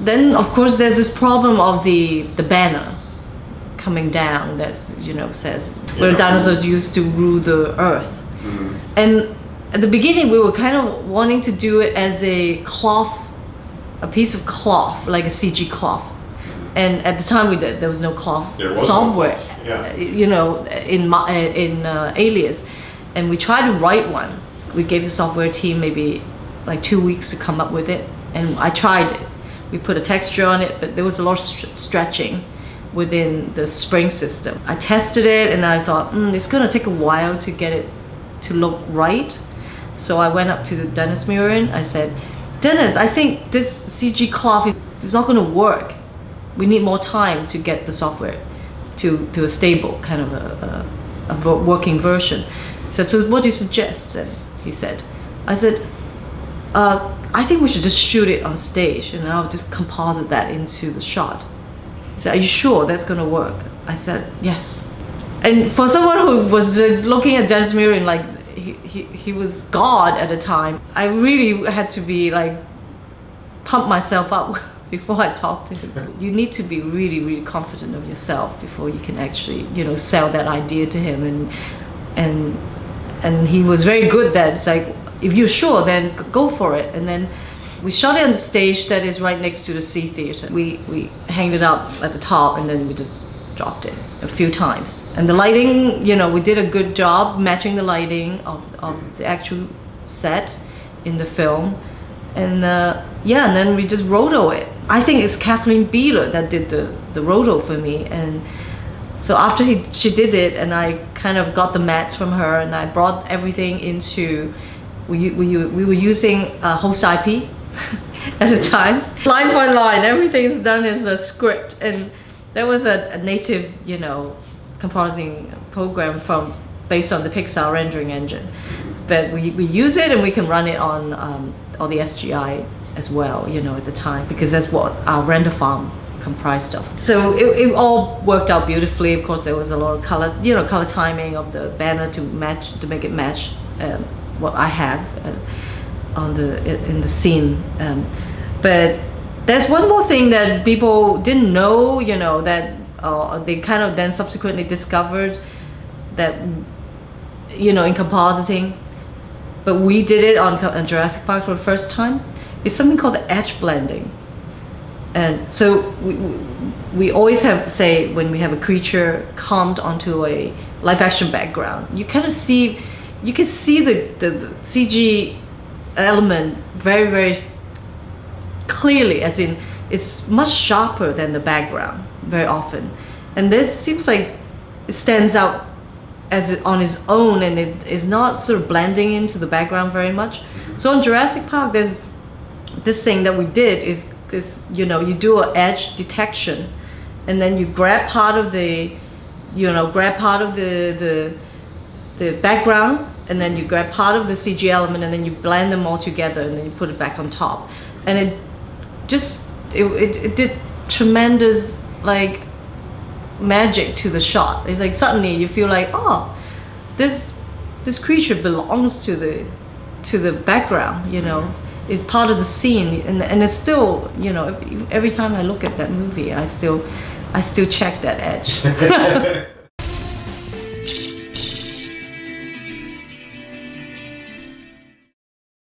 then of course there's this problem of the banner coming down that says where dinosaurs used to rule the earth. And at the beginning we were kind of wanting to do it as a piece of cloth, like a CG cloth. And at the time there was no cloth software, in Alias, and we tried to write one. We gave the software team maybe like 2 weeks to come up with it, and I tried it. We put a texture on it, but there was a lot of stretching within the spring system. I tested it and I thought, it's gonna take a while to get it to look right. So I went up to Dennis Murin. I said, Dennis, I think this CG cloth is not gonna work. We need more time to get the software to a stable kind of a working version. So what do you suggest? And he said, I said, I think we should just shoot it on stage and I'll just composite that into the shot. He said, are you sure that's gonna work? I said, yes. And for someone who was just looking at Dennis Murin like he was God at the time, I really had to be like, pump myself up before I talked to him. You need to be really, really confident of yourself before you can actually, sell that idea to him. And he was very good that it's like, if you're sure, then go for it. And then we shot it on the stage that is right next to the C Theater. We hanged it up at the top and then we just dropped it a few times. And the lighting, we did a good job matching the lighting of the actual set in the film. And and then we just roto it. I think it's Kathleen Beeler that did the roto for me. And so after she did it, and I kind of got the mats from her, and I brought everything into, we were using host IP at the time. Line by line, everything is done as a script. And there was a native, composing program based on the Pixar rendering engine. But we use it and we can run it on the SGI as well, at the time, because that's what our render farm comprised of. So it all worked out beautifully. Of course, there was a lot of color, color timing of the banner to make it match what I have in the scene. But there's one more thing that people didn't know, that they kind of then subsequently discovered that, in compositing, but we did it on Jurassic Park for the first time. It's something called the edge blending. And so we always have, say, when we have a creature comped onto a live action background, you can see the CG element very, very clearly, as in it's much sharper than the background very often. And this seems like it stands out on its own, and it is not sort of blending into the background very much. So in Jurassic Park, there's this thing that we did is this, you do an edge detection, and then you grab part of the background, and then you grab part of the CG element, and then you blend them all together, and then you put it back on top. And it did tremendous like magic to the shot. It's like suddenly you feel like, oh, this creature belongs to the background, it's part of the scene, and it's still, every time I look at that movie, I still check that edge.